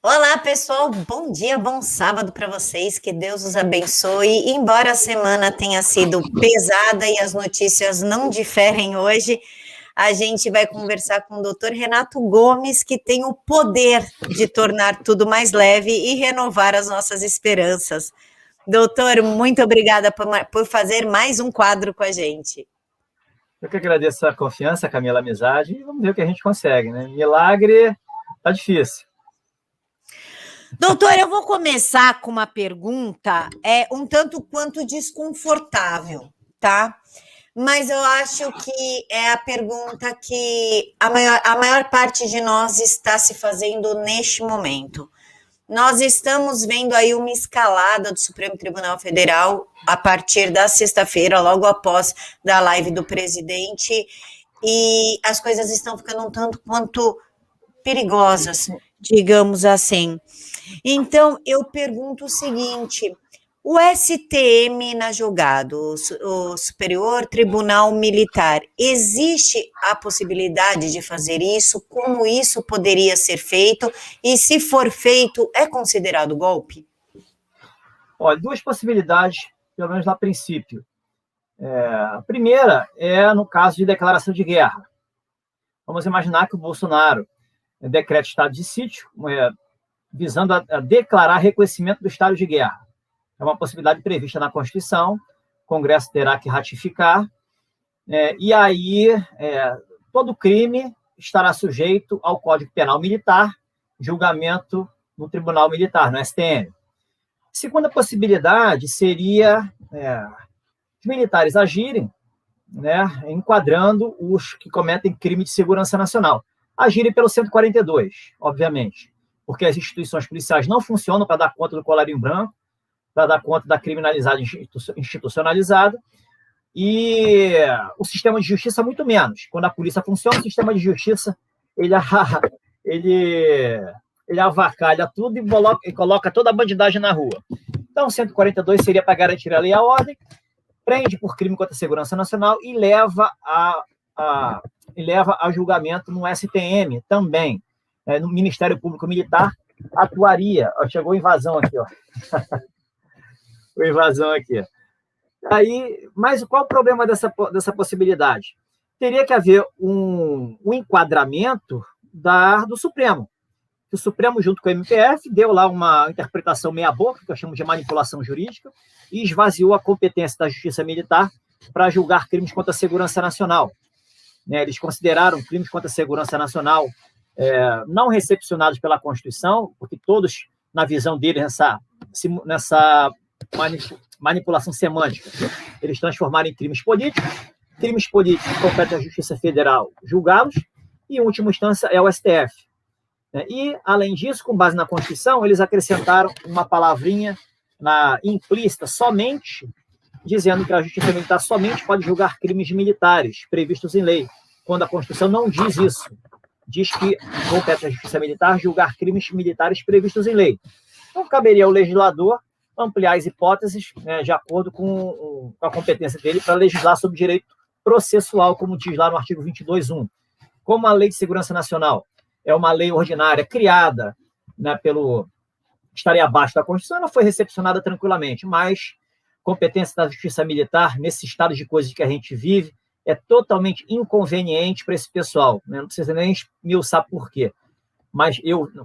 Olá, pessoal. Bom dia, bom sábado para vocês. Que Deus os abençoe. Embora a semana tenha sido pesada e as notícias não diferem hoje, a gente vai conversar com o Dr. Renato Gomes, que tem o poder de tornar tudo mais leve e renovar as nossas esperanças. Doutor, muito obrigada por fazer mais um quadro com a gente. Eu que agradeço a confiança, Camila, a amizade, e vamos ver o que a gente consegue, né? Milagre tá difícil. Doutor, eu vou começar com uma pergunta um tanto quanto desconfortável, tá? Mas eu acho que é a pergunta que a maior parte de nós está se fazendo neste momento. Nós estamos vendo aí uma escalada do Supremo Tribunal Federal a partir da sexta-feira, logo após da live do presidente, e as coisas estão ficando um tanto quanto perigosas, digamos assim. Então, eu pergunto o seguinte: o STM na jogada, o Superior Tribunal Militar, existe a possibilidade de fazer isso? Como isso poderia ser feito? E se for feito, é considerado golpe? Olha, duas possibilidades, pelo menos a princípio. A primeira é no caso de declaração de guerra. Vamos imaginar que o Bolsonaro decreta estado de sítio, visando a declarar reconhecimento do estado de guerra. É uma possibilidade prevista na Constituição, o Congresso terá que ratificar, e aí todo crime estará sujeito ao Código Penal Militar, julgamento no Tribunal Militar, no STM. Segunda possibilidade seria os militares agirem, né, enquadrando os que cometem crime de segurança nacional. Agirem pelo 142, obviamente, porque as instituições policiais não funcionam para dar conta do colarinho branco, para dar conta da criminalidade institucionalizada, e o sistema de justiça muito menos. Quando a polícia funciona, o sistema de justiça ele avacalha tudo e coloca toda a bandidagem na rua. Então, 142 seria para garantir a lei e a ordem, prende por crime contra a segurança nacional e leva a julgamento no STM também. No Ministério Público Militar atuaria. Chegou a invasão aqui, ó. A invasão aqui. Aí, mas qual o problema dessa possibilidade? Teria que haver um enquadramento do Supremo. O Supremo, junto com o MPF, deu lá uma interpretação meia-boca, que eu chamo de manipulação jurídica, e esvaziou a competência da Justiça Militar para julgar crimes contra a segurança nacional. Eles consideraram crimes contra a segurança nacional não recepcionados pela Constituição, porque todos, na visão deles, nessa manipulação semântica, eles transformaram em crimes políticos. Crimes políticos compete à Justiça Federal julgá-los, e, em última instância, é o STF. E, além disso, com base na Constituição, eles acrescentaram uma palavrinha implícita, somente, dizendo que a Justiça Militar somente pode julgar crimes militares previstos em lei, quando a Constituição não diz isso. Diz que compete à Justiça Militar julgar crimes militares previstos em lei. Então, caberia ao legislador ampliar as hipóteses, de acordo com a competência dele para legislar sobre direito processual, como diz lá no artigo 22.1. Como a Lei de Segurança Nacional é uma lei ordinária criada, estaria abaixo da Constituição, ela foi recepcionada tranquilamente, mas competência da Justiça Militar, nesse estado de coisas que a gente vive, é totalmente inconveniente para esse pessoal. Não precisa nem esmiuçar por quê. Mas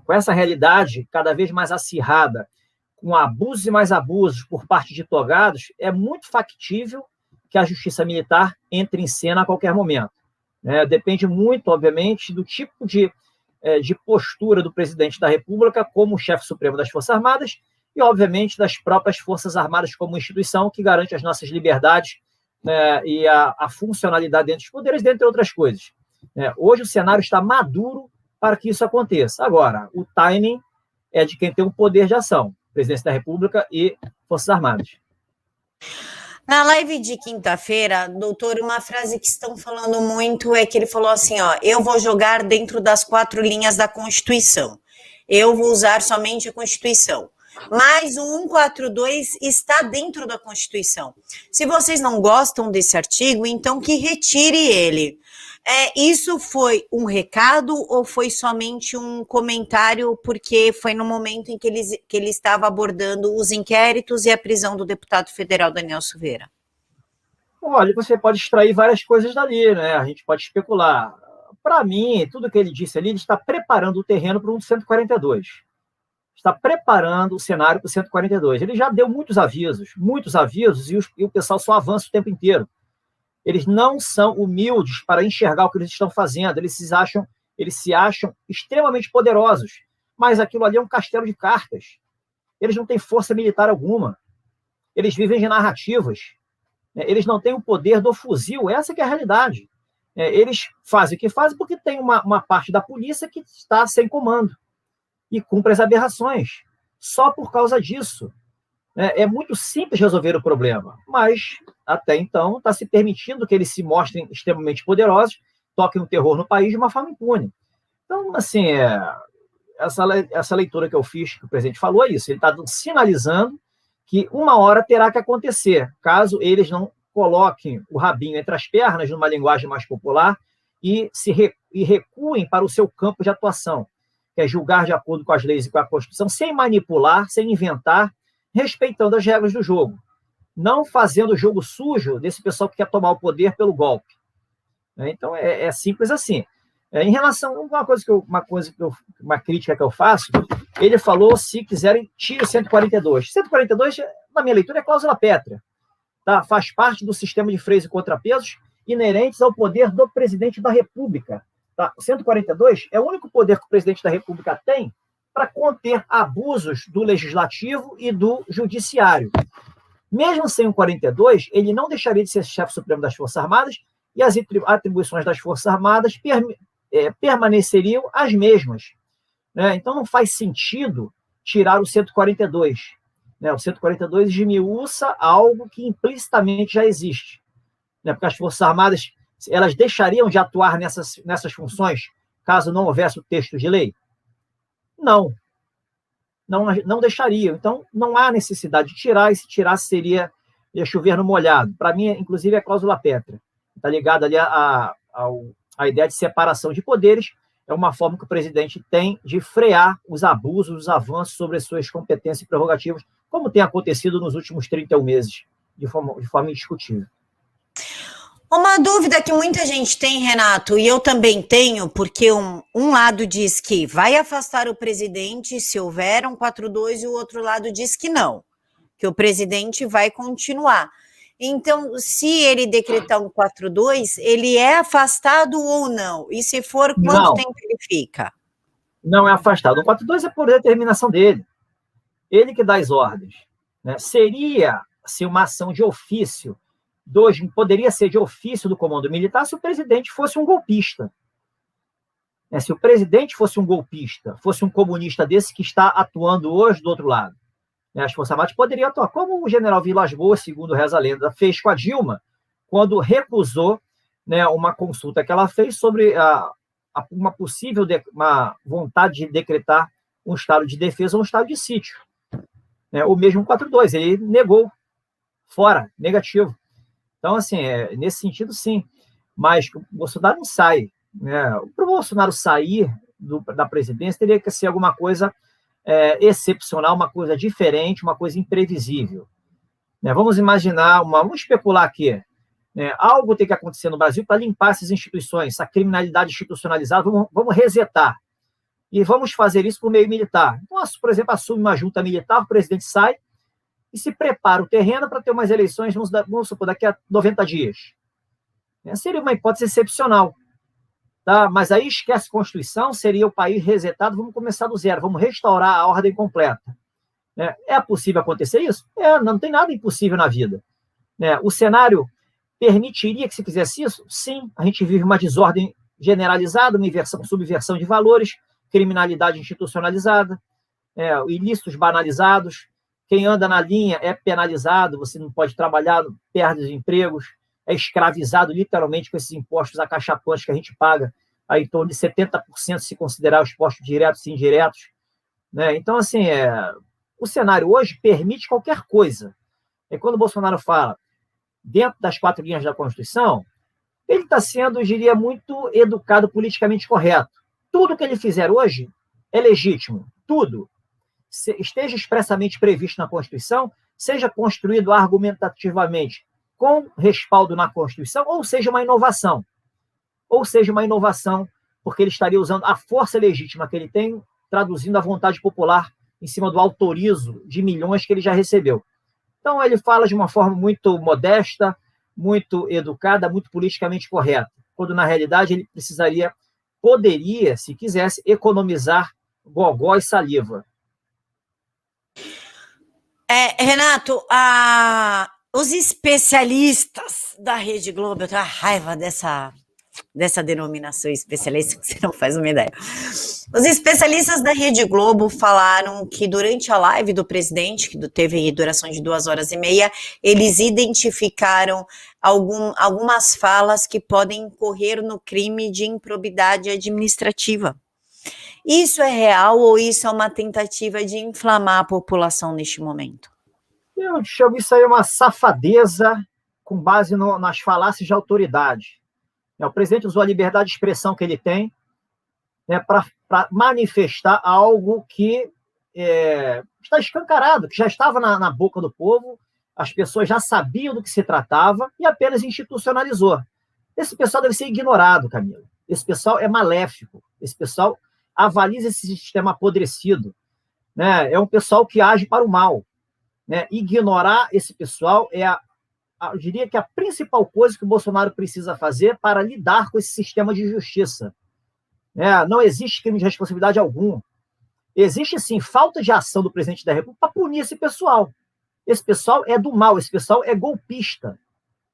com essa realidade cada vez mais acirrada, com abusos e mais abusos por parte de togados, é muito factível que a Justiça Militar entre em cena a qualquer momento. Depende muito, obviamente, do tipo de postura do presidente da República como chefe supremo das Forças Armadas e, obviamente, das próprias Forças Armadas como instituição que garante as nossas liberdades, e a funcionalidade dentro dos poderes, dentre outras coisas. Hoje o cenário está maduro para que isso aconteça. Agora, o timing é de quem tem o poder de ação, Presidência da República e Forças Armadas. Na live de quinta-feira, doutor, uma frase que estão falando muito é que ele falou assim, eu vou jogar dentro das 4 linhas da Constituição. Eu vou usar somente a Constituição. Mas o 142 está dentro da Constituição. Se vocês não gostam desse artigo, então que retire ele. Isso foi um recado ou foi somente um comentário, porque foi no momento em que ele estava abordando os inquéritos e a prisão do deputado federal Daniel Silveira? Olha, você pode extrair várias coisas dali, né? A gente pode especular. Para mim, tudo que ele disse ali, ele está preparando o terreno para um 142. Está preparando o cenário para o 142. Ele já deu muitos avisos, e o pessoal só avança o tempo inteiro. Eles não são humildes para enxergar o que eles estão fazendo. Eles se acham extremamente poderosos. Mas aquilo ali é um castelo de cartas. Eles não têm força militar alguma. Eles vivem de narrativas. Eles não têm o poder do fuzil. Essa que é a realidade. Eles fazem o que fazem porque tem uma parte da polícia que está sem comando e cumpre as aberrações. Só por causa disso. É muito simples resolver o problema, mas até então está se permitindo que eles se mostrem extremamente poderosos, toquem o terror no país de uma forma impune. Então, assim, essa leitura que eu fiz, que o presidente falou, é isso. Ele está sinalizando que uma hora terá que acontecer, caso eles não coloquem o rabinho entre as pernas, numa linguagem mais popular, e recuem para o seu campo de atuação, que é julgar de acordo com as leis e com a Constituição, sem manipular, sem inventar, respeitando as regras do jogo, não fazendo o jogo sujo desse pessoal que quer tomar o poder pelo golpe. Então, é simples assim. Em relação a uma crítica que eu faço, ele falou, se quiserem, tire o 142. 142, na minha leitura, é cláusula pétrea. Tá? Faz parte do sistema de freios e contrapesos inerentes ao poder do presidente da República. Tá? O 142 é o único poder que o presidente da República tem para conter abusos do legislativo e do judiciário. Mesmo sem o 42, ele não deixaria de ser chefe supremo das Forças Armadas e as atribuições das Forças Armadas permaneceriam as mesmas. Então, não faz sentido tirar o 142. O 142 esmiuça algo que implicitamente já existe. Porque as Forças Armadas, elas deixariam de atuar nessas funções caso não houvesse o texto de lei? Não deixariam. Então, não há necessidade de tirar, e se tirar seria chover no molhado. Para mim, inclusive, é cláusula pétrea. Está ligado ali à ideia de separação de poderes, é uma forma que o presidente tem de frear os abusos, os avanços sobre as suas competências e prerrogativas, como tem acontecido nos últimos 31 meses, de forma indiscutível. Uma dúvida que muita gente tem, Renato, e eu também tenho, porque um lado diz que vai afastar o presidente se houver um 42 e o outro lado diz que não, que o presidente vai continuar. Então, se ele decretar um 42, ele é afastado ou não? E se for, quanto tempo ele fica? Não é afastado. O 42 é por determinação dele. Ele que dá as ordens. Seria-se uma ação de ofício, poderia ser de ofício do comando militar se o presidente fosse um golpista. Se o presidente fosse um golpista, fosse um comunista desse que está atuando hoje do outro lado, as Forças Armadas poderiam atuar, como o general Vilas Boas, segundo reza a lenda, fez com a Dilma, quando recusou uma consulta que ela fez sobre uma possível uma vontade de decretar um estado de defesa ou um estado de sítio. O mesmo 42, ele negou, fora, negativo. Então, assim, nesse sentido, sim. Mas o Bolsonaro não sai. Para o Bolsonaro sair da presidência, teria que ser alguma coisa excepcional, uma coisa diferente, uma coisa imprevisível. Vamos imaginar, vamos especular aqui, algo tem que acontecer no Brasil para limpar essas instituições, essa criminalidade institucionalizada, vamos resetar. E vamos fazer isso por meio militar. Então, por exemplo, assume uma junta militar, o presidente sai e se prepara o terreno para ter umas eleições, vamos supor, daqui a 90 dias. Seria uma hipótese excepcional. Tá? Mas aí esquece a Constituição, seria o país resetado, vamos começar do zero, vamos restaurar a ordem completa. É possível acontecer isso? Não tem nada impossível na vida. O cenário permitiria que se fizesse isso? Sim, a gente vive uma desordem generalizada, uma subversão de valores, criminalidade institucionalizada, ilícitos banalizados, quem anda na linha é penalizado, você não pode trabalhar, perde os empregos, é escravizado literalmente com esses impostos acachapantes que a gente paga, aí em torno de 70% se considerar os impostos diretos e indiretos. Então, assim, o cenário hoje permite qualquer coisa. Quando o Bolsonaro fala dentro das 4 linhas da Constituição, Ele está sendo, eu diria, muito educado, politicamente correto. Tudo que ele fizer hoje é legítimo, tudo. Esteja expressamente previsto na Constituição, seja construído argumentativamente com respaldo na Constituição, ou seja uma inovação. Ou seja uma inovação, porque ele estaria usando a força legítima que ele tem, traduzindo a vontade popular em cima do autorizo de milhões que ele já recebeu. Então, ele fala de uma forma muito modesta, muito educada, muito politicamente correta, quando, na realidade, ele poderia, se quisesse, economizar gogó e saliva. Renato, os especialistas da Rede Globo, eu tenho a raiva dessa denominação especialista, que você não faz uma ideia. Os especialistas da Rede Globo falaram que durante a live do presidente, que teve duração de 2h30, eles identificaram algumas falas que podem incorrer no crime de improbidade administrativa. Isso é real ou isso é uma tentativa de inflamar a população neste momento? Eu chamo isso aí uma safadeza com base nas falácias de autoridade. O presidente usou a liberdade de expressão que ele tem, né, para manifestar algo que está escancarado, que já estava na boca do povo, as pessoas já sabiam do que se tratava e apenas institucionalizou. Esse pessoal deve ser ignorado, Camila. Esse pessoal é maléfico. Esse pessoal avaliza esse sistema apodrecido. Né? É um pessoal que age para o mal. Né? Ignorar esse pessoal eu diria que a principal coisa que o Bolsonaro precisa fazer para lidar com esse sistema de justiça. Não existe crime de responsabilidade algum. Existe, sim, falta de ação do presidente da República para punir esse pessoal. Esse pessoal é do mal, esse pessoal é golpista.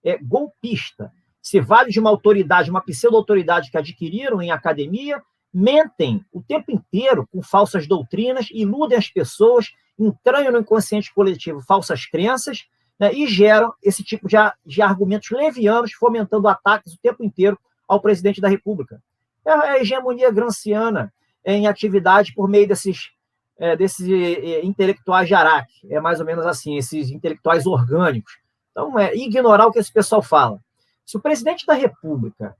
É golpista. Se vale de uma autoridade, uma pseudo-autoridade que adquiriram em academia, mentem o tempo inteiro com falsas doutrinas, iludem as pessoas, entranham no inconsciente coletivo falsas crenças, né, e geram esse tipo de argumentos levianos, fomentando ataques o tempo inteiro ao presidente da República. É a hegemonia gramsciana em atividade por meio desses intelectuais de Araque. É mais ou menos assim, esses intelectuais orgânicos. Então, ignorar o que esse pessoal fala. Se o presidente da República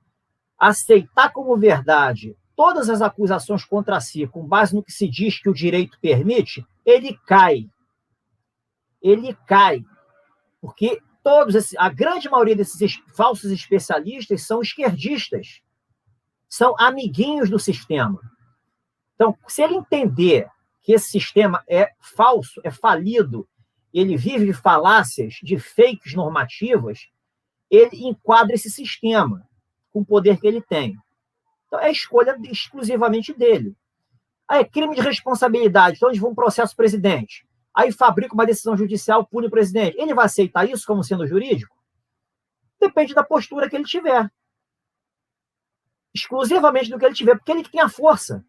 aceitar como verdade todas as acusações contra si, com base no que se diz que o direito permite, ele cai. Ele cai. Porque a grande maioria desses falsos especialistas são esquerdistas, são amiguinhos do sistema. Então, se ele entender que esse sistema é falso, é falido, ele vive de falácias, de fakes normativas, ele enquadra esse sistema com o poder que ele tem. Então, é escolha exclusivamente dele. Aí, crime de responsabilidade, então eles vão processo presidente. Aí fabrica uma decisão judicial, pune o presidente. Ele vai aceitar isso como sendo jurídico? Depende da postura que ele tiver. Exclusivamente do que ele tiver, porque ele tem a força.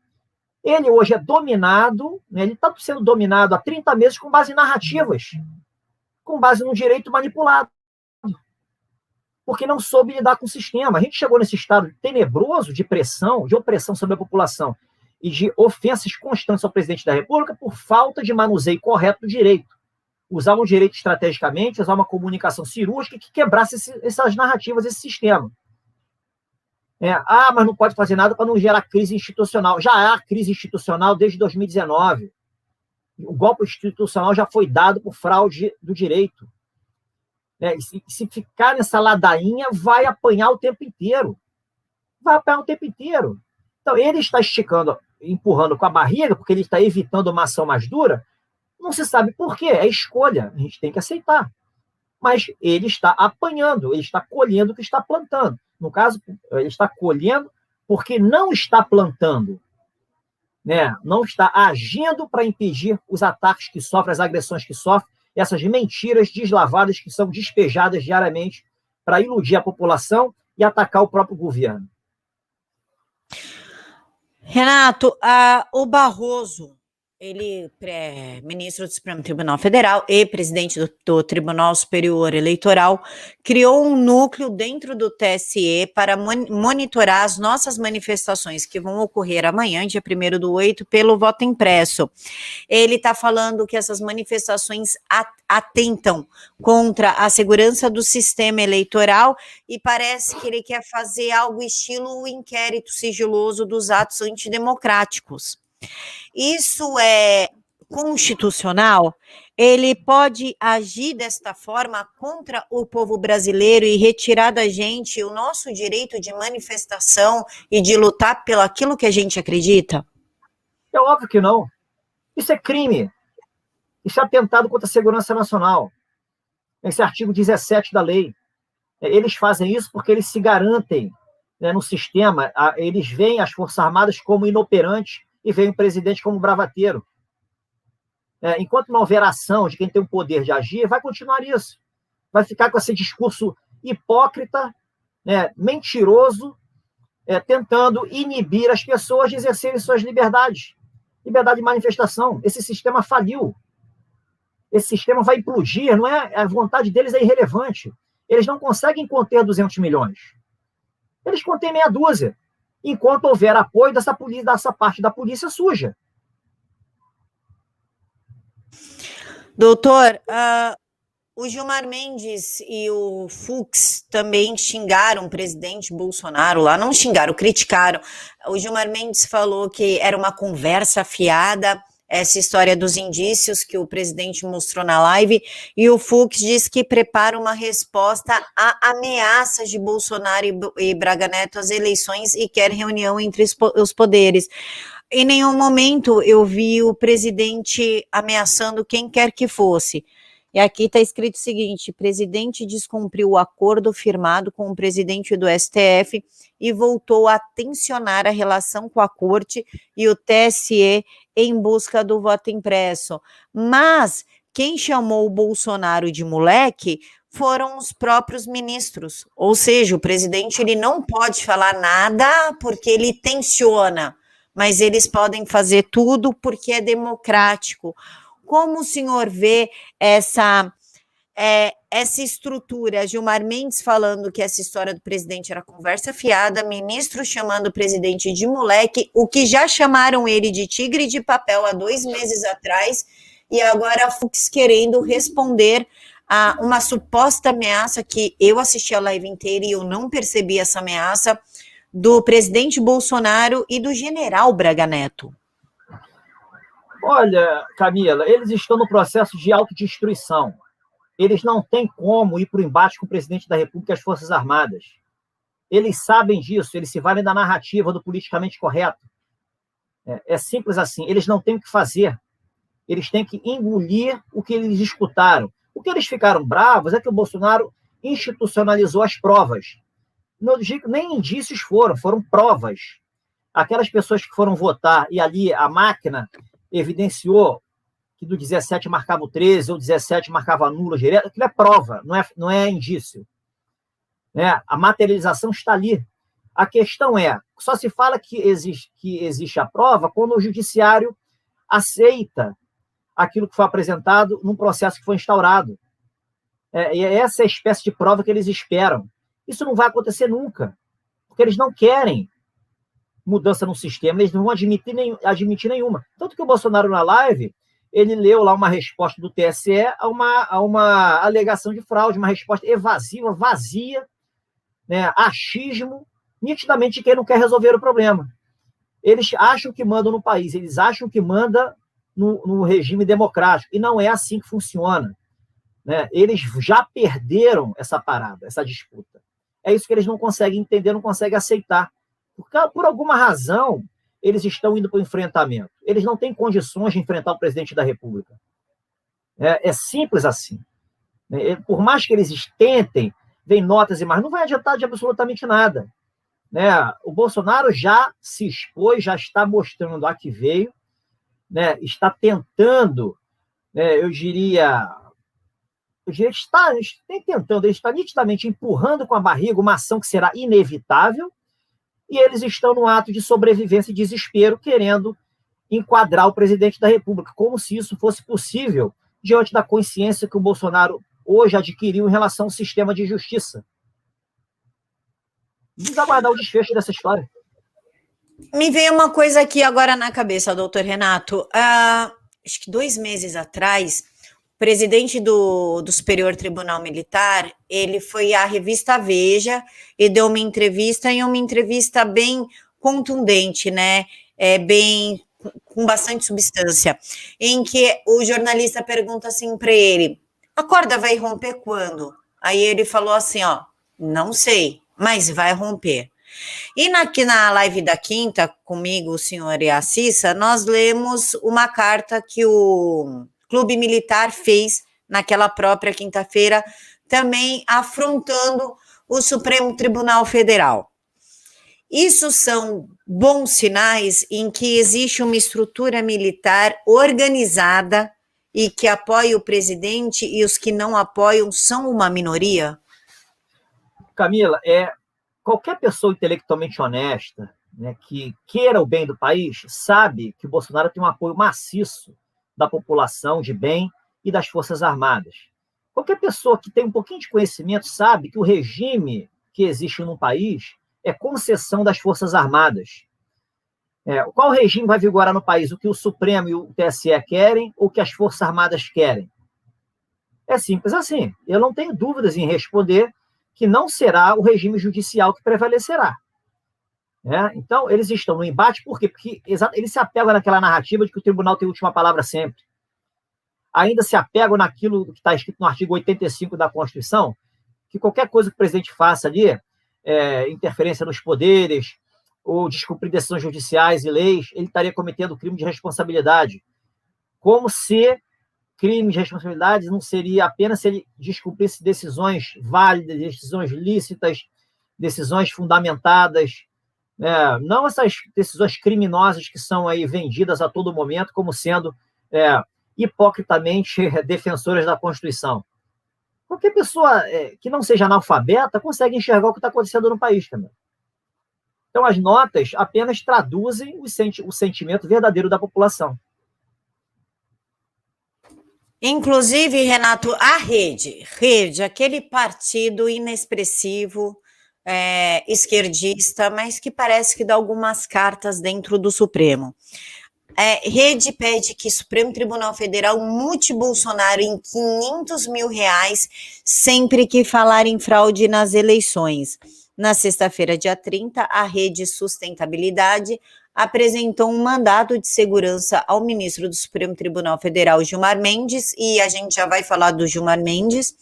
Ele hoje é dominado, né, ele está sendo dominado há 30 meses com base em narrativas, com base no direito manipulado. Porque não soube lidar com o sistema. A gente chegou nesse estado tenebroso de pressão, de opressão sobre a população, e de ofensas constantes ao presidente da República por falta de manuseio correto do direito. Usar um direito estrategicamente, usar uma comunicação cirúrgica que quebrasse essas narrativas, esse sistema. Mas não pode fazer nada para não gerar crise institucional. Já há crise institucional desde 2019. O golpe institucional já foi dado por fraude do direito. Se ficar nessa ladainha, vai apanhar o tempo inteiro. Vai apanhar o tempo inteiro. Então, ele está esticando, empurrando com a barriga, porque ele está evitando uma ação mais dura. Não se sabe por quê, é escolha, a gente tem que aceitar. Mas ele está apanhando, ele está colhendo o que está plantando. No caso, ele está colhendo porque não está plantando, né? Não está agindo para impedir os ataques que sofre, as agressões que sofre, essas mentiras deslavadas que são despejadas diariamente para iludir a população e atacar o próprio governo. Renato, o Barroso, ele, ministro do Supremo Tribunal Federal e presidente do Tribunal Superior Eleitoral, criou um núcleo dentro do TSE para monitorar as nossas manifestações que vão ocorrer amanhã, dia 1º/8, pelo voto impresso. Ele está falando que essas manifestações atentam contra a segurança do sistema eleitoral e parece que ele quer fazer algo estilo o inquérito sigiloso dos atos antidemocráticos. Isso é constitucional? Ele pode agir desta forma contra o povo brasileiro e retirar da gente o nosso direito de manifestação e de lutar pelo aquilo que a gente acredita? É óbvio que não. Isso é crime. Isso é atentado contra a segurança nacional. Esse artigo 17 da lei. Eles fazem isso porque eles se garantem, né, no sistema. Eles veem as Forças Armadas como inoperantes e veem o presidente como bravateiro. Enquanto não houver ação de quem tem o poder de agir, vai continuar isso. Vai ficar com esse discurso hipócrita, né, mentiroso, tentando inibir as pessoas de exercerem suas liberdades. Liberdade de manifestação. Esse sistema faliu. Esse sistema vai implodir, não é? A vontade deles é irrelevante. Eles não conseguem conter 200 milhões. Eles contêm meia dúzia, enquanto houver apoio dessa parte da polícia suja. Doutor, o Gilmar Mendes e o Fux também xingaram o presidente Bolsonaro lá, não xingaram, criticaram. O Gilmar Mendes falou que era uma conversa fiada, essa história dos indícios que o presidente mostrou na live, e o Fux diz que prepara uma resposta a ameaças de Bolsonaro e Braga Neto às eleições e quer reunião entre os poderes. Em nenhum momento eu vi o presidente ameaçando quem quer que fosse. E aqui está escrito o seguinte: presidente descumpriu o acordo firmado com o presidente do STF e voltou a tensionar a relação com a corte e o TSE em busca do voto impresso. Mas quem chamou o Bolsonaro de moleque foram os próprios ministros. Ou seja, o presidente ele não pode falar nada porque ele tensiona, mas eles podem fazer tudo porque é democrático. Como o senhor vê essa estrutura? Gilmar Mendes falando que essa história do presidente era conversa fiada, ministro chamando o presidente de moleque, o que já chamaram ele de tigre de papel há 2 meses atrás, e agora Fux querendo responder a uma suposta ameaça que eu assisti a live inteira e eu não percebi essa ameaça do presidente Bolsonaro e do general Braga Neto. Olha, Camila, eles estão no processo de autodestruição. Eles não têm como ir para o embate com o presidente da República e as Forças Armadas. Eles sabem disso, eles se valem da narrativa do politicamente correto. É simples assim, eles não têm o que fazer. Eles têm que engolir o que eles escutaram. O que eles ficaram bravos é que o Bolsonaro institucionalizou as provas. Nem indícios foram provas. Aquelas pessoas que foram votar e ali a máquina evidenciou que do 17 marcava o 13, ou 17 marcava nulo direto, aquilo é prova, não é indício. A materialização está ali. A questão só se fala que existe a prova quando o judiciário aceita aquilo que foi apresentado num processo que foi instaurado. E essa é a espécie de prova que eles esperam. Isso não vai acontecer nunca, porque eles não querem mudança no sistema, eles não vão admitir nenhuma. Tanto que o Bolsonaro, na live, ele leu lá uma resposta do TSE a uma alegação de fraude, uma resposta evasiva, vazia, né, achismo, nitidamente de quem não quer resolver o problema. Eles acham que mandam no país, eles acham que manda no regime democrático, e não é assim que funciona. Né? Eles já perderam essa parada, essa disputa. É isso que eles não conseguem entender, não conseguem aceitar. Por alguma razão, eles estão indo para o enfrentamento. Eles não têm condições de enfrentar o presidente da República. É simples assim. Por mais que eles tentem, vem notas e mais, não vai adiantar de absolutamente nada. O Bolsonaro já se expôs, já está mostrando a que veio, está tentando, eu diria está tentando, ele está nitidamente empurrando com a barriga uma ação que será inevitável, e eles estão no ato de sobrevivência e desespero, querendo enquadrar o presidente da República, como se isso fosse possível diante da consciência que o Bolsonaro hoje adquiriu em relação ao sistema de justiça. Vamos aguardar o desfecho dessa história. Me veio uma coisa aqui agora na cabeça, doutor Renato. Acho que 2 meses atrás, o presidente do Superior Tribunal Militar, ele foi à revista Veja e deu uma entrevista bem contundente, né? Bem com bastante substância, em que o jornalista pergunta assim para ele: a corda vai romper quando? Aí ele falou assim, ó, não sei, mas vai romper. E aqui na live da quinta, comigo, o senhor e a Cissa, nós lemos uma carta que o Clube Militar fez naquela própria quinta-feira, também afrontando o Supremo Tribunal Federal. Isso são bons sinais em que existe uma estrutura militar organizada e que apoia o presidente e os que não apoiam são uma minoria? Camila, qualquer pessoa intelectualmente honesta, né, que queira o bem do país, sabe que o Bolsonaro tem um apoio maciço da população de bem e das Forças Armadas. Qualquer pessoa que tem um pouquinho de conhecimento sabe que o regime que existe num país é concessão das Forças Armadas. Qual regime vai vigorar no país? O que o Supremo e o TSE querem ou o que as Forças Armadas querem? É simples assim. Eu não tenho dúvidas em responder que não será o regime judicial que prevalecerá. Então, eles estão no embate, por quê? Porque eles se apegam naquela narrativa de que o tribunal tem a última palavra sempre. Ainda se apegam naquilo que está escrito no artigo 85 da Constituição, que qualquer coisa que o presidente faça ali, interferência nos poderes, ou descumprir decisões judiciais e leis, ele estaria cometendo crime de responsabilidade. Como se crime de responsabilidade não seria apenas se ele descumprisse decisões válidas, decisões lícitas, decisões fundamentadas, não essas decisões criminosas que são aí vendidas a todo momento como sendo hipocritamente defensoras da Constituição. Qualquer pessoa que não seja analfabeta consegue enxergar o que está acontecendo no país também. Então, as notas apenas traduzem o sentimento verdadeiro da população. Inclusive, Renato, a Rede, aquele partido inexpressivo, esquerdista, mas que parece que dá algumas cartas dentro do Supremo. Rede pede que o Supremo Tribunal Federal mute Bolsonaro em R$500 mil sempre que falar em fraude nas eleições. Na sexta-feira, dia 30, a Rede Sustentabilidade apresentou um mandato de segurança ao ministro do Supremo Tribunal Federal, Gilmar Mendes, e a gente já vai falar do Gilmar Mendes,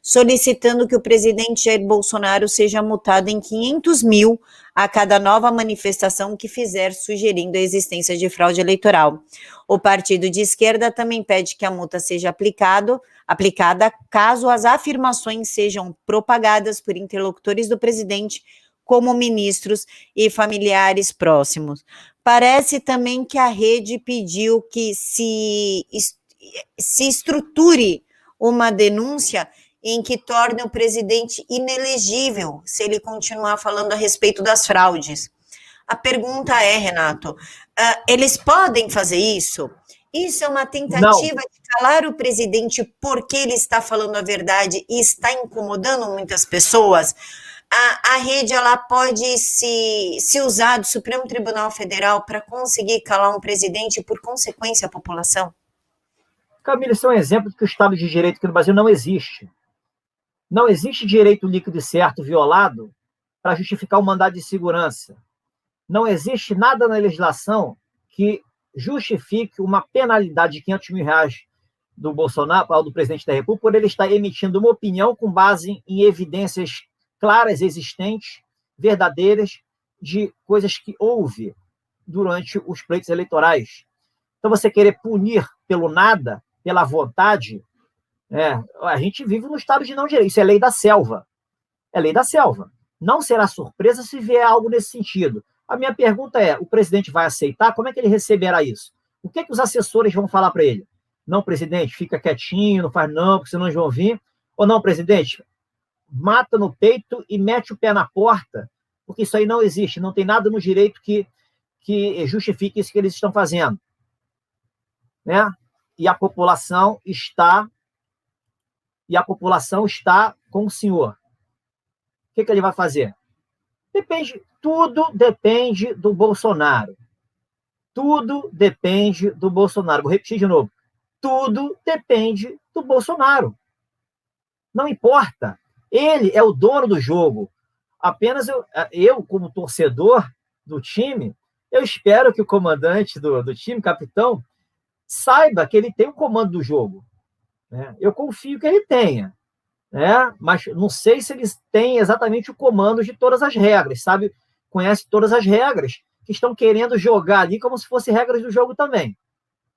solicitando que o presidente Jair Bolsonaro seja multado em R$500 mil a cada nova manifestação que fizer, sugerindo a existência de fraude eleitoral. O partido de esquerda também pede que a multa seja aplicada caso as afirmações sejam propagadas por interlocutores do presidente, como ministros e familiares próximos. Parece também que a Rede pediu que se estruture uma denúncia em que torne o presidente inelegível se ele continuar falando a respeito das fraudes. A pergunta é, Renato, eles podem fazer isso? Isso é uma tentativa de calar o presidente porque ele está falando a verdade e está incomodando muitas pessoas? A Rede ela pode se usar do Supremo Tribunal Federal para conseguir calar um presidente e, por consequência, a população? Camila, isso é um exemplo de que o Estado de Direito aqui no Brasil não existe. Não existe direito líquido e certo violado para justificar o mandado de segurança. Não existe nada na legislação que justifique uma penalidade de R$500 mil do Bolsonaro, do presidente da República, por ele estar emitindo uma opinião com base em evidências claras, existentes, verdadeiras, de coisas que houve durante os pleitos eleitorais. Então, você querer punir pelo nada, pela vontade, a gente vive no estado de não direito. Isso é lei da selva. É lei da selva. Não será surpresa se vier algo nesse sentido. A minha pergunta é, o presidente vai aceitar? Como é que ele receberá isso? O que é que os assessores vão falar para ele? Não, presidente, fica quietinho, não faz não, porque senão eles vão vir. Ou não, presidente, mata no peito e mete o pé na porta, porque isso aí não existe, não tem nada no direito que justifique isso que eles estão fazendo. né? E a população está com o senhor. O que ele vai fazer? Tudo depende do Bolsonaro. Tudo depende do Bolsonaro. Vou repetir de novo. Tudo depende do Bolsonaro. Não importa. Ele é o dono do jogo. Apenas eu como torcedor do time, eu espero que o comandante do time, capitão, saiba que ele tem o comando do jogo. Né? Eu confio que ele tenha. Né? Mas não sei se eles têm exatamente o comando de todas as regras, sabe? Conhece todas as regras que estão querendo jogar ali como se fossem regras do jogo também.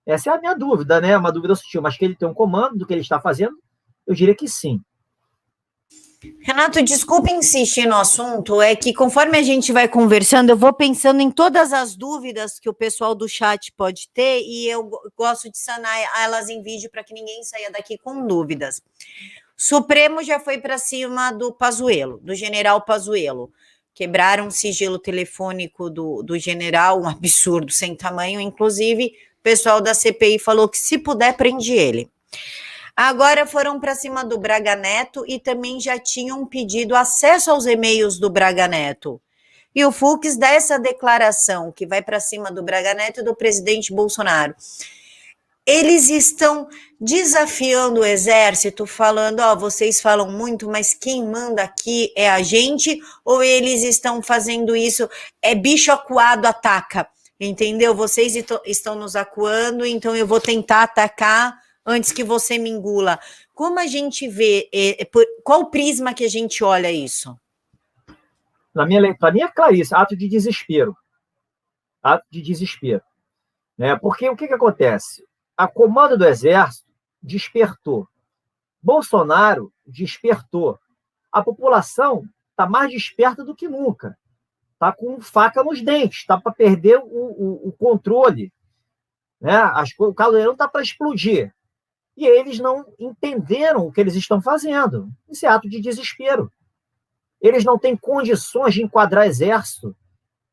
Essa é a minha dúvida, né? Uma dúvida sutil, mas que ele tem um comando do que ele está fazendo, eu diria que sim. Renato, desculpa insistir no assunto, é que conforme a gente vai conversando, eu vou pensando em todas as dúvidas que o pessoal do chat pode ter e eu gosto de sanar elas em vídeo para que ninguém saia daqui com dúvidas. Supremo já foi para cima do Pazuello, do general Pazuello. Quebraram o sigilo telefônico do general, um absurdo sem tamanho. Inclusive, o pessoal da CPI falou que se puder, prende ele. Agora foram para cima do Braga Neto e também já tinham pedido acesso aos e-mails do Braga Neto. E o Fux dá essa declaração que vai para cima do Braga Neto e do presidente Bolsonaro. Eles estão desafiando o exército, falando, vocês falam muito, mas quem manda aqui é a gente, ou eles estão fazendo isso, bicho acuado ataca, entendeu? Vocês estão nos acuando, então eu vou tentar atacar antes que você me engula. Como a gente vê, qual prisma que a gente olha isso? Para mim é claríssimo, ato de desespero. Ato de desespero. Né? Porque o que acontece? A comando do Exército despertou. Bolsonaro despertou. A população está mais desperta do que nunca. Está com faca nos dentes, está para perder o controle. Né? O caldeirão está para explodir. E eles não entenderam o que eles estão fazendo. Esse é ato de desespero. Eles não têm condições de enquadrar exército,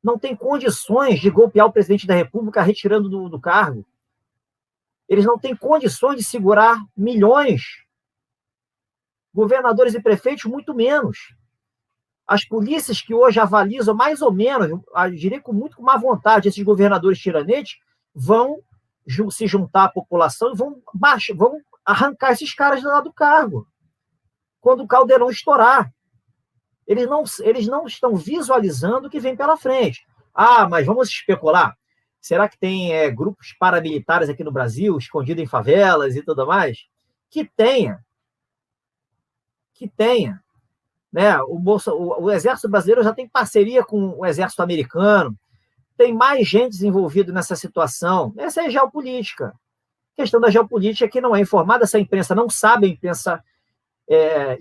não têm condições de golpear o presidente da República retirando do cargo. Eles não têm condições de segurar milhões. Governadores e prefeitos, muito menos. As polícias que hoje avalizam mais ou menos, eu diria com má vontade, esses governadores tiranetes, vão se juntar à população e vão arrancar esses caras lá do cargo. Quando o caldeirão estourar. Eles não estão visualizando o que vem pela frente. Mas vamos especular. Será que tem grupos paramilitares aqui no Brasil, escondidos em favelas e tudo mais? Que tenha. Né? O Exército Brasileiro já tem parceria com o Exército Americano, tem mais gente envolvida nessa situação. Essa é a geopolítica. A questão da geopolítica é que não é informada, essa imprensa não sabe, a imprensa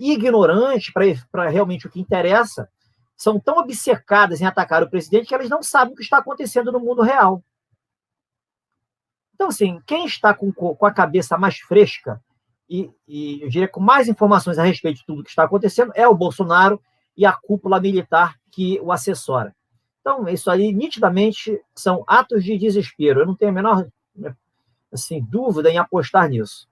ignorante para realmente o que interessa, são tão obcecadas em atacar o presidente que elas não sabem o que está acontecendo no mundo real. Então, assim, quem está com a cabeça mais fresca e eu diria com mais informações a respeito de tudo que está acontecendo é o Bolsonaro e a cúpula militar que o assessora. Então, isso aí, nitidamente, são atos de desespero. Eu não tenho a menor dúvida em apostar nisso.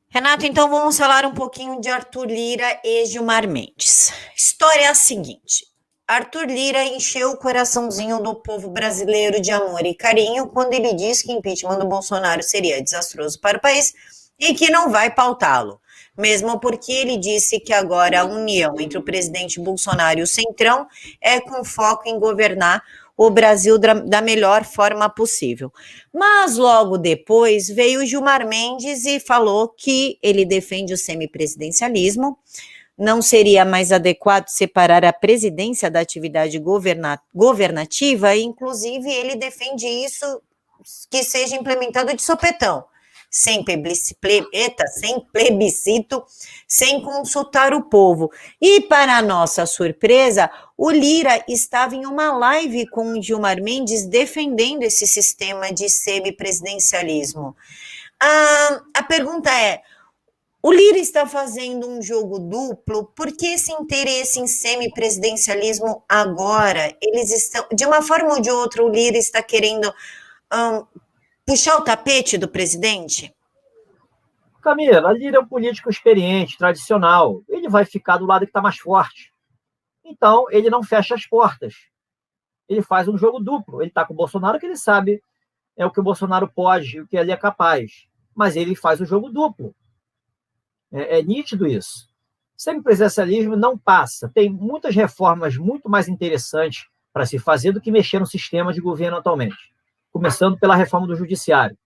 Renato, então vamos falar um pouquinho de Arthur Lira e Gilmar Mendes. História é a seguinte: Arthur Lira encheu o coraçãozinho do povo brasileiro de amor e carinho quando ele disse que o impeachment do Bolsonaro seria desastroso para o país e que não vai pautá-lo. Mesmo porque ele disse que agora a união entre o presidente Bolsonaro e o Centrão é com foco em governar o Brasil da melhor forma possível. Mas logo depois veio Gilmar Mendes e falou que ele defende o semipresidencialismo, não seria mais adequado separar a presidência da atividade governativa, e inclusive ele defende isso que seja implementado de sopetão, sem plebiscito, sem consultar o povo. E, para nossa surpresa, o Lira estava em uma live com o Gilmar Mendes defendendo esse sistema de semipresidencialismo. A pergunta é: o Lira está fazendo um jogo duplo? Por que esse interesse em semipresidencialismo agora? Eles estão, de uma forma ou de outra, o Lira está querendo puxar o tapete do presidente? Camila, Lira é um político experiente, tradicional. Ele vai ficar do lado que está mais forte. Então, ele não fecha as portas. Ele faz um jogo duplo. Ele está com o Bolsonaro, que ele sabe o que o Bolsonaro pode, o que ele é capaz. Mas ele faz o jogo duplo. É nítido isso. Semipresidencialismo não passa. Tem muitas reformas muito mais interessantes para se fazer do que mexer no sistema de governo atualmente. Começando pela reforma do judiciário.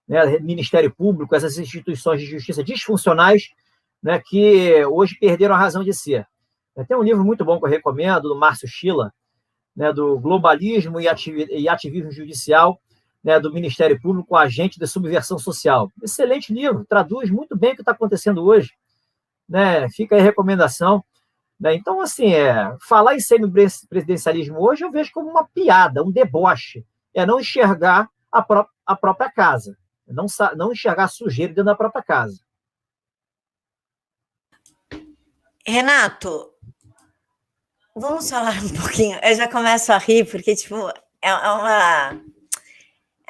Né, Ministério Público, essas instituições de justiça disfuncionais, né, que hoje perderam a razão de ser. Tem um livro muito bom que eu recomendo, do Márcio Schiller, né, do Globalismo e Ativismo Judicial, né, do Ministério Público, Agente de Subversão Social. Excelente livro, traduz muito bem o que está acontecendo hoje. Né? Fica aí a recomendação. Né? Então, assim, falar em semipresidencialismo hoje eu vejo como uma piada, um deboche. É não enxergar a própria casa. Não enxergar sujeira dentro da própria casa. Renato, vamos falar um pouquinho. Eu já começo a rir, porque, tipo, é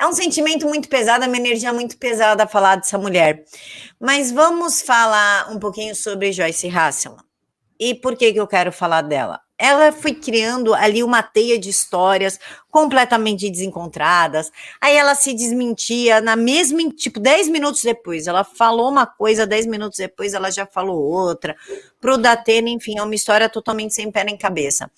um sentimento muito pesado, é uma energia muito pesada falar dessa mulher. Mas vamos falar um pouquinho sobre Joyce Hasselman. E por que eu quero falar dela? Ela foi criando ali uma teia de histórias completamente desencontradas. Aí ela se desmentia na mesma, tipo, 10 minutos depois. Ela falou uma coisa, 10 minutos depois ela já falou outra. Pro Datena, enfim, é uma história totalmente sem pé nem cabeça.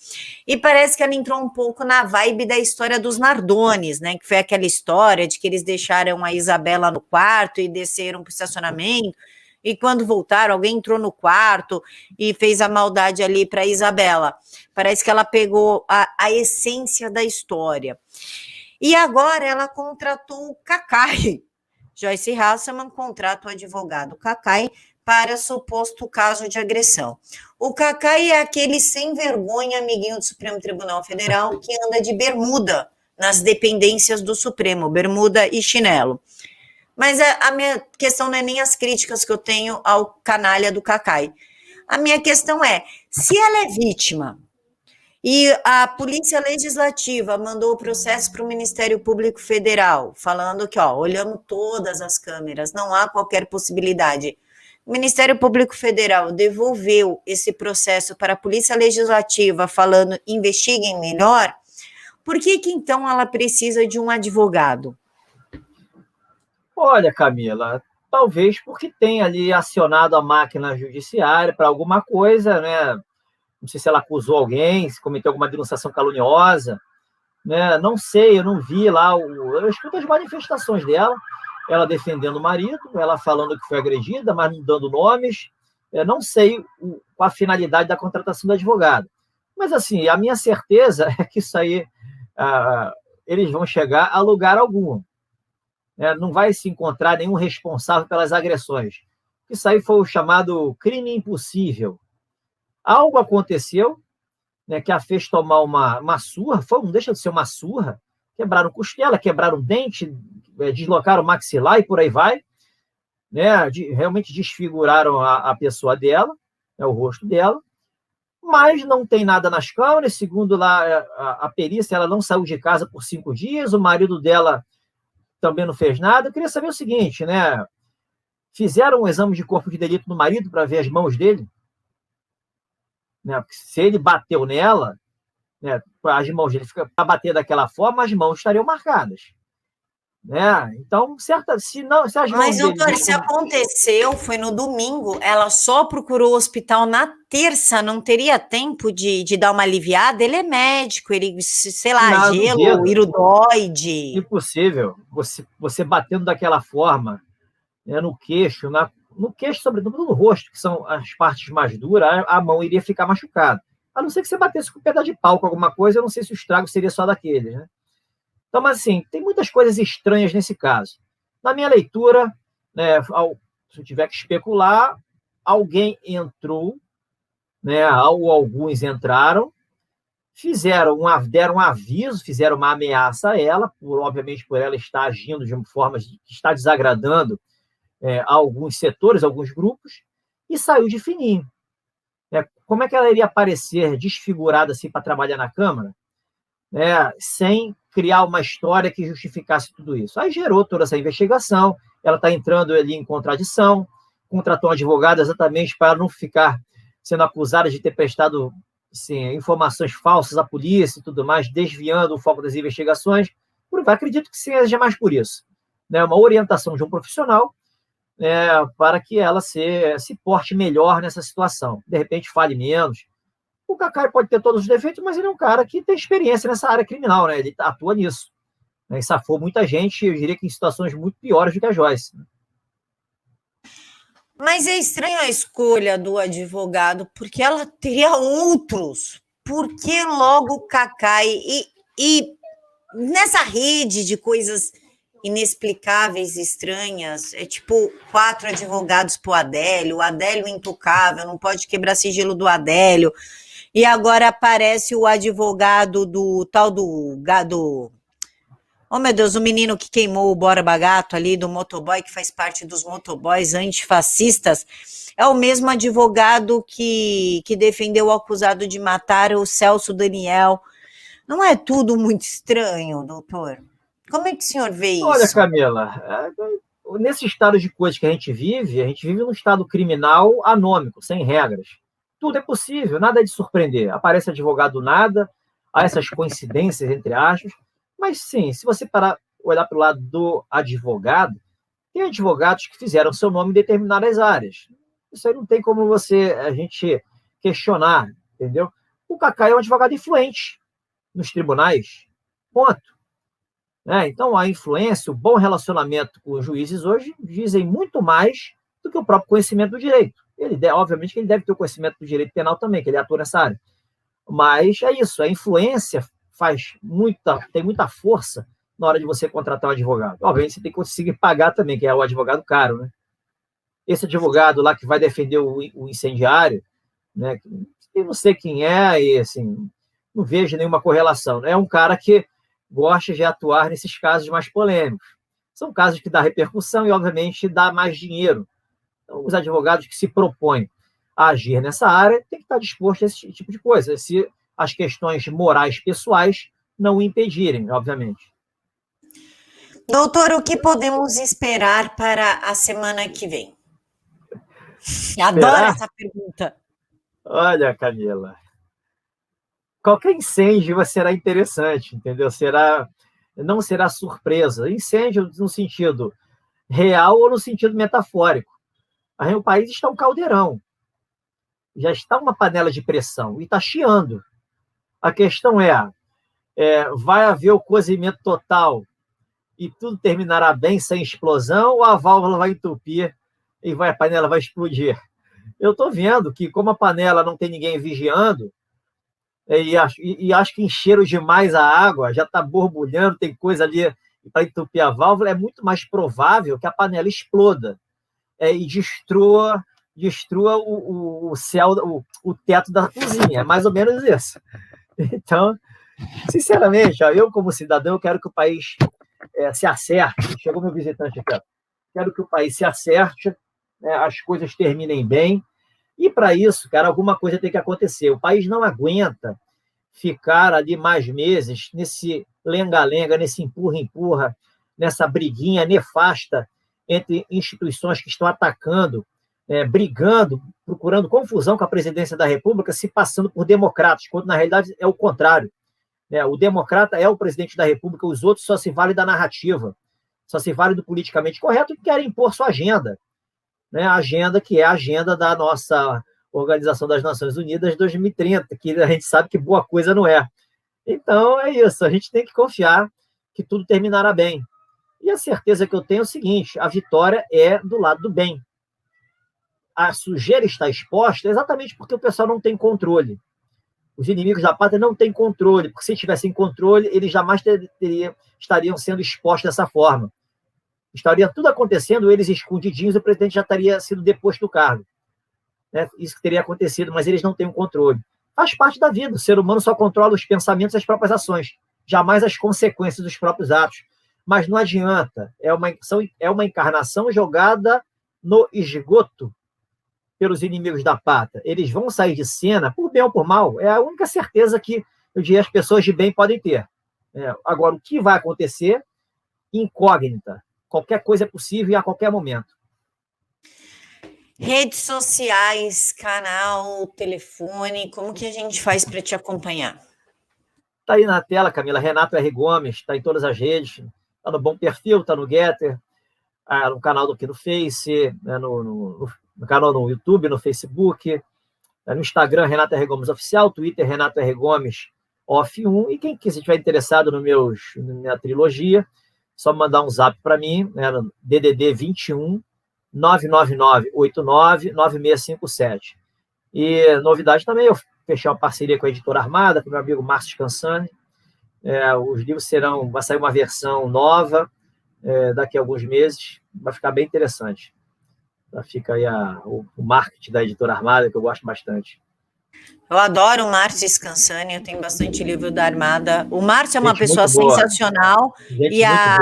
E parece que ela entrou um pouco na vibe da história dos Nardones, né? Que foi aquela história de que eles deixaram a Isabela no quarto e desceram pro estacionamento. E quando voltaram, alguém entrou no quarto e fez a maldade ali para Isabela. Parece que ela pegou a essência da história. E agora ela contratou o Cacai. Joyce Hasselman contrata o advogado Cacai para suposto caso de agressão. O Cacai é aquele sem vergonha amiguinho do Supremo Tribunal Federal que anda de bermuda nas dependências do Supremo, bermuda e chinelo. Mas a minha questão não é nem as críticas que eu tenho ao canalha do Cacai. A minha questão é, se ela é vítima e a Polícia Legislativa mandou o processo para o Ministério Público Federal, falando que, olhamos todas as câmeras, não há qualquer possibilidade. O Ministério Público Federal devolveu esse processo para a Polícia Legislativa, falando, investiguem melhor. Por que então ela precisa de um advogado? Olha, Camila, talvez porque tem ali acionado a máquina judiciária para alguma coisa, né? Não sei se ela acusou alguém, se cometeu alguma denunciação caluniosa, né? Não sei, eu não vi lá, eu escuto as manifestações dela, ela defendendo o marido, ela falando que foi agredida, mas não dando nomes. Eu não sei qual a finalidade da contratação do advogado. Mas, assim, a minha certeza é que isso aí, eles vão chegar a lugar algum. Não vai se encontrar nenhum responsável pelas agressões. Isso aí foi o chamado crime impossível. Algo aconteceu, né, que a fez tomar uma surra, não deixa de ser uma surra, quebraram costela, quebraram dente, deslocaram o maxilar e por aí vai, né, realmente desfiguraram a pessoa dela, né, o rosto dela, mas não tem nada nas câmeras, segundo lá a perícia, ela não saiu de casa por 5 dias, o marido dela também não fez nada. Eu queria saber o seguinte, né? Fizeram um exame de corpo de delito no marido para ver as mãos dele? Né? Porque se ele bateu nela, né, as mãos dele para bater daquela forma, as mãos estariam marcadas. Né? Então, se as mãos Mas, dele... doutor, se aconteceu, foi no domingo, ela só procurou o hospital na terça, não teria tempo de dar uma aliviada? Ele é médico, ele, sei lá, gelo, iridoide. Impossível. Você batendo daquela forma, né, no queixo, no queixo, sobretudo no rosto, que são as partes mais duras, a mão iria ficar machucada. A não ser que você batesse com um pedaço de pau com alguma coisa, eu não sei se o estrago seria só daquele, né? Então, mas assim, tem muitas coisas estranhas nesse caso. Na minha leitura, né, se eu tiver que especular, alguém entrou, né, ou alguns entraram, deram um aviso, fizeram uma ameaça a ela, obviamente por ela estar agindo de uma forma que está desagradando a alguns setores, alguns grupos, e saiu de fininho. Como é que ela iria aparecer desfigurada assim para trabalhar na Câmara, sem criar uma história que justificasse tudo isso. Aí gerou toda essa investigação, ela está entrando ali em contradição, contratou um advogado exatamente para não ficar sendo acusada de ter prestado assim, informações falsas à polícia e tudo mais, desviando o foco das investigações. Acredito que seja mais por isso. Né? Uma orientação de um profissional para que ela se porte melhor nessa situação. De repente, fale menos. O Cacai pode ter todos os defeitos, mas ele é um cara que tem experiência nessa área criminal, né? Ele atua nisso. Né? E safou muita gente, eu diria que em situações muito piores do que a Joyce. Mas é estranho a escolha do advogado, porque ela teria outros. Por que logo o Cacai? E nessa rede de coisas inexplicáveis, estranhas, é tipo 4 advogados pro Adélio, o Adélio intocável, não pode quebrar sigilo do Adélio, e agora aparece o advogado do tal do gado, oh meu Deus, o menino que queimou o Borba Gato ali, do motoboy, que faz parte dos motoboys antifascistas, é o mesmo advogado que defendeu o acusado de matar o Celso Daniel. Não é tudo muito estranho, doutor? Como é que o senhor vê isso? Olha, Camila, nesse estado de coisas que a gente vive num estado criminal anômico, sem regras. Tudo é possível, nada é de surpreender. Aparece advogado do nada, há essas coincidências, entre aspas, mas sim, se você olhar para o lado do advogado, tem advogados que fizeram seu nome em determinadas áreas. Isso aí não tem como a gente questionar, entendeu? O Cacai é um advogado influente nos tribunais, ponto. Então, a influência, o bom relacionamento com os juízes hoje dizem muito mais do que o próprio conhecimento do direito. Obviamente que ele deve ter o conhecimento do direito penal também, que ele atua nessa área. Mas é isso, a influência tem muita força na hora de você contratar um advogado. Obviamente, você tem que conseguir pagar também, que é o advogado caro, né? Esse advogado lá que vai defender o incendiário, né? Eu não sei quem é, e assim, não vejo nenhuma correlação. É um cara que gosta de atuar nesses casos mais polêmicos. São casos que dão repercussão e, obviamente, dá mais dinheiro. Então, os advogados que se propõem a agir nessa área têm que estar dispostos a esse tipo de coisa, se as questões morais pessoais não o impedirem, obviamente. Doutor, o que podemos esperar para a semana que vem? Adoro essa pergunta. Olha, Camila, qualquer incêndio será interessante, entendeu? Não será surpresa. Incêndio no sentido real ou no sentido metafórico. O país está um caldeirão. Já está uma panela de pressão e está chiando. A questão vai haver o cozimento total e tudo terminará bem, sem explosão, ou a válvula vai entupir e a panela vai explodir? Eu estou vendo que, como a panela não tem ninguém vigiando, e acho que encheram demais a água, já está borbulhando, tem coisa ali para entupir a válvula, é muito mais provável que a panela exploda e destrua o céu, o teto da cozinha. É mais ou menos isso. Então, sinceramente, eu como cidadão, eu quero que o país se acerte. Chegou meu visitante aqui. Quero que o país se acerte, as coisas terminem bem. E, para isso, cara, alguma coisa tem que acontecer. O país não aguenta ficar ali mais meses nesse lenga-lenga, nesse empurra-empurra, nessa briguinha nefasta entre instituições que estão atacando, brigando, procurando confusão com a presidência da República, se passando por democratas, quando, na realidade, é o contrário. O democrata é o presidente da República, os outros só se valem da narrativa, só se valem do politicamente correto e querem impor sua agenda. A agenda que é a agenda da nossa Organização das Nações Unidas 2030, que a gente sabe que boa coisa não é. Então, é isso, a gente tem que confiar que tudo terminará bem. E a certeza que eu tenho é o seguinte, a vitória é do lado do bem. A sujeira está exposta exatamente porque o pessoal não tem controle. Os inimigos da pátria não têm controle, porque se tivessem controle, eles jamais estariam sendo expostos dessa forma. Estaria tudo acontecendo, eles escondidinhos, o presidente já teria sido deposto do cargo. Isso que teria acontecido, mas eles não têm o controle. Faz parte da vida, o ser humano só controla os pensamentos e as próprias ações, jamais as consequências dos próprios atos. Mas não adianta, é uma encarnação jogada no esgoto pelos inimigos da pátria. Eles vão sair de cena, por bem ou por mal, é a única certeza que, eu diria, as pessoas de bem podem ter. Agora, o que vai acontecer? Incógnita. Qualquer coisa é possível e a qualquer momento. Redes sociais, canal, telefone, como que a gente faz para te acompanhar? Está aí na tela, Camila, Renato R. Gomes, está em todas as redes, está no Bom Perfil, está no Getter, no canal aqui no Face, no canal no YouTube, no Facebook, no Instagram, Renato R. Gomes Oficial, Twitter, Renato R. Gomes Off1, e quem estiver interessado na minha trilogia, só mandar um zap para mim, no DDD 21 999899657. E novidade também, eu fechei uma parceria com a Editora Armada, com o meu amigo Márcio Scansani. Os livros vai sair uma versão nova daqui a alguns meses, vai ficar bem interessante. Fica aí o marketing da Editora Armada, que eu gosto bastante. Eu adoro o Márcio Scansani, eu tenho bastante livro da Armada. O Márcio é uma pessoa sensacional e a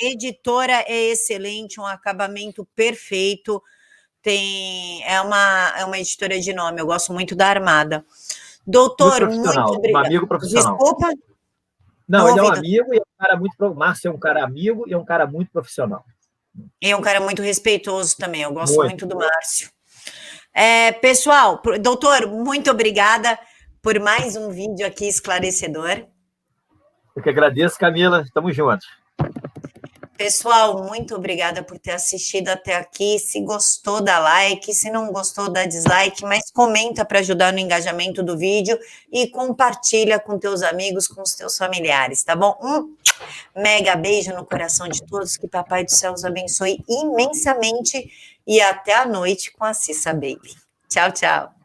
editora é excelente, um acabamento perfeito. É uma editora de nome, eu gosto muito da Armada. Doutor, muito obrigado. Um amigo profissional. Desculpa? Não, ele é um amigo e é um cara muito... O Márcio é um cara amigo e é um cara muito profissional. E é um cara muito respeitoso também, eu gosto muito do Márcio. Pessoal, doutor, muito obrigada por mais um vídeo aqui esclarecedor. Eu que agradeço, Camila. Estamos juntos. Pessoal, muito obrigada por ter assistido até aqui. Se gostou, dá like. Se não gostou, dá dislike. Mas comenta para ajudar no engajamento do vídeo e compartilha com teus amigos, com os teus familiares, tá bom? Um mega beijo no coração de todos. Que Papai do Céu os abençoe imensamente. E até a noite com a Cissa Baby. Tchau, tchau.